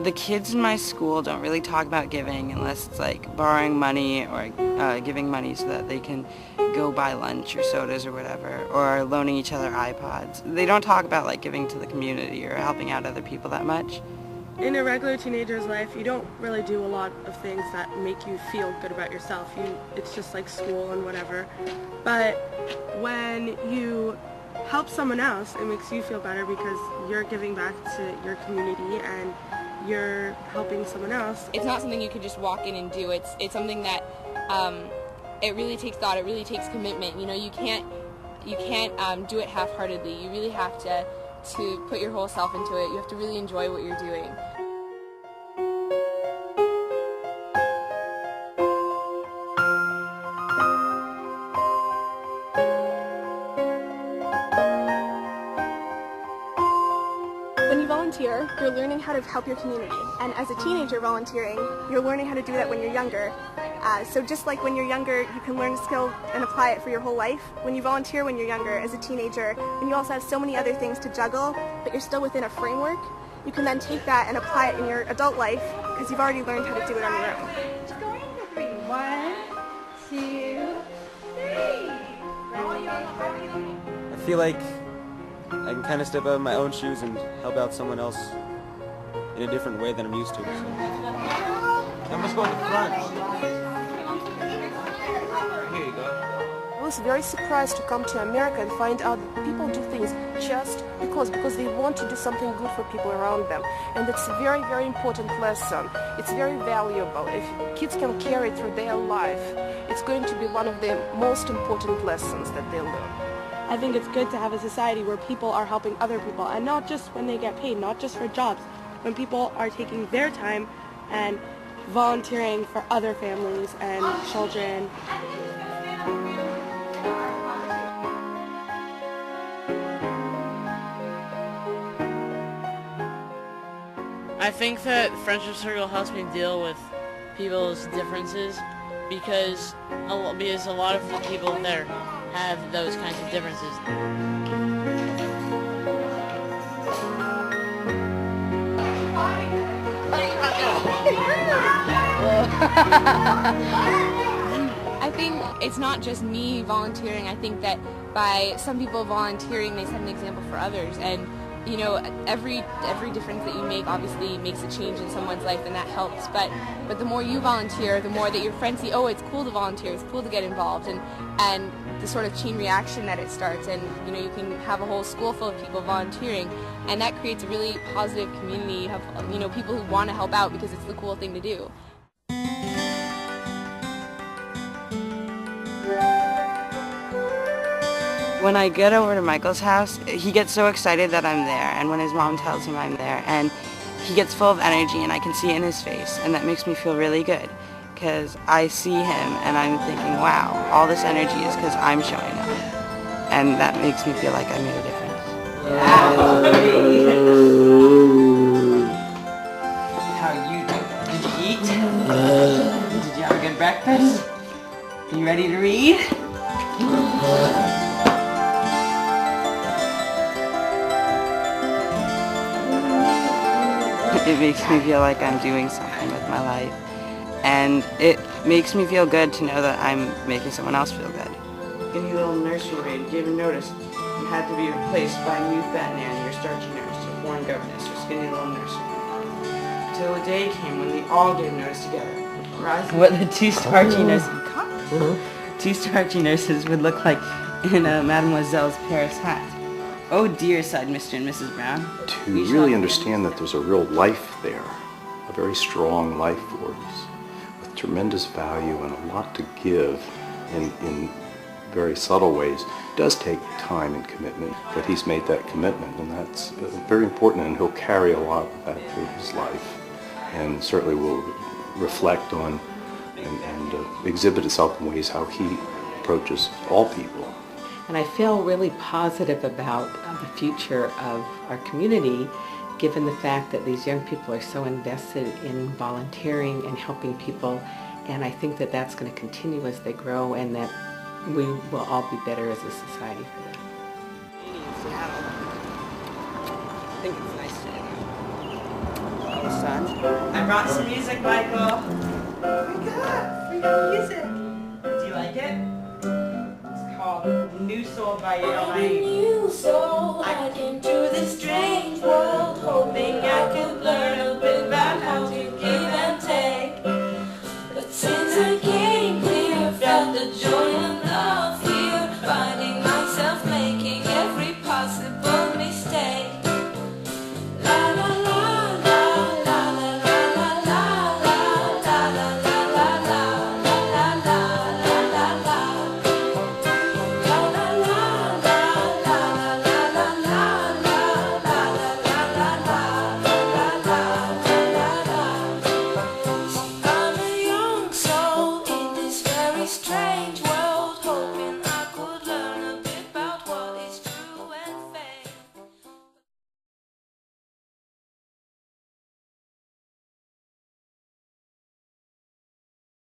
The kids in my school don't really talk about giving unless it's like borrowing money or giving money so that they can go buy lunch or sodas or whatever, or loaning each other iPods. They don't talk about like giving to the community or helping out other people that much. In a regular teenager's life, you don't really do a lot of things that make you feel good about yourself. It's just like school and whatever. But when you help someone else, it makes you feel better because you're giving back to your community and you're helping someone else. It's not something you can just walk in and do. It's something that it really takes thought. It really takes commitment. You know, you can't do it half-heartedly. You really have to put your whole self into it. You have to really enjoy what you're doing. When you volunteer, you're learning how to help your community. And as a teenager volunteering, you're learning how to do that when you're younger. So just like when you're younger, you can learn a skill and apply it for your whole life. When you volunteer when you're younger as a teenager, and you also have so many other things to juggle, but you're still within a framework, you can then take that and apply it in your adult life because you've already learned how to do it on your own. Going for 3. 1, 2, 3. I feel like I can kind of step out of my own shoes and help out someone else in a different way than I'm used to. So. I must go in the front. Here you go. I was very surprised to come to America and find out that people do things just because they want to do something good for people around them. And it's a very, very important lesson. It's very valuable. If kids can carry it through their life, it's going to be one of the most important lessons that they learn. I think it's good to have a society where people are helping other people, and not just when they get paid, not just for jobs, when people are taking their time and volunteering for other families and children. I think that Friendship Circle helps me deal with people's differences because a lot of people there have those kinds of differences. I think it's not just me volunteering. I think that by some people volunteering, they set an example for others. And you know, every difference that you make obviously makes a change in someone's life, and that helps. But the more you volunteer, the more that your friends see, oh, it's cool to volunteer, it's cool to get involved, and the sort of chain reaction that it starts, and you know, you can have a whole school full of people volunteering, and that creates a really positive community. You have, you know, people who want to help out because it's the cool thing to do. When I get over to Michael's house, he gets so excited that I'm there, and when his mom tells him I'm there, and he gets full of energy, and I can see it in his face, and that makes me feel really good, because I see him and I'm thinking, wow, all this energy is because I'm showing up, and that makes me feel like I made a difference. How you doing? Did you eat? Did you have a good breakfast? Are you ready to read? It makes me feel like I'm doing something with my life, and it makes me feel good to know that I'm making someone else feel good. Skinny little nursery maid gave a notice and had to be replaced by a new fat nanny or starchy nurse or foreign governess or skinny little nursery maid. Till the day came when we all gave notice together. What the two starchy nurses, two starchy nurses would look like in Mademoiselle's Paris hat. Oh dear, sighed Mr. and Mrs. Brown. To really understand that there's a real life there, a very strong life force with tremendous value and a lot to give in very subtle ways, does take time and commitment, but he's made that commitment, and that's very important, and he'll carry a lot of that through his life, and certainly will reflect on and exhibit itself in ways how he approaches all people. And I feel really positive about the future of our community, given the fact that these young people are so invested in volunteering and helping people. And I think that that's going to continue as they grow, and that we will all be better as a society for that. I think it's nice to son. I brought some music, Michael. Oh my god, we got music. Do you like it? It's called New Soul by New soul, I came to this strange world, hoping I could learn.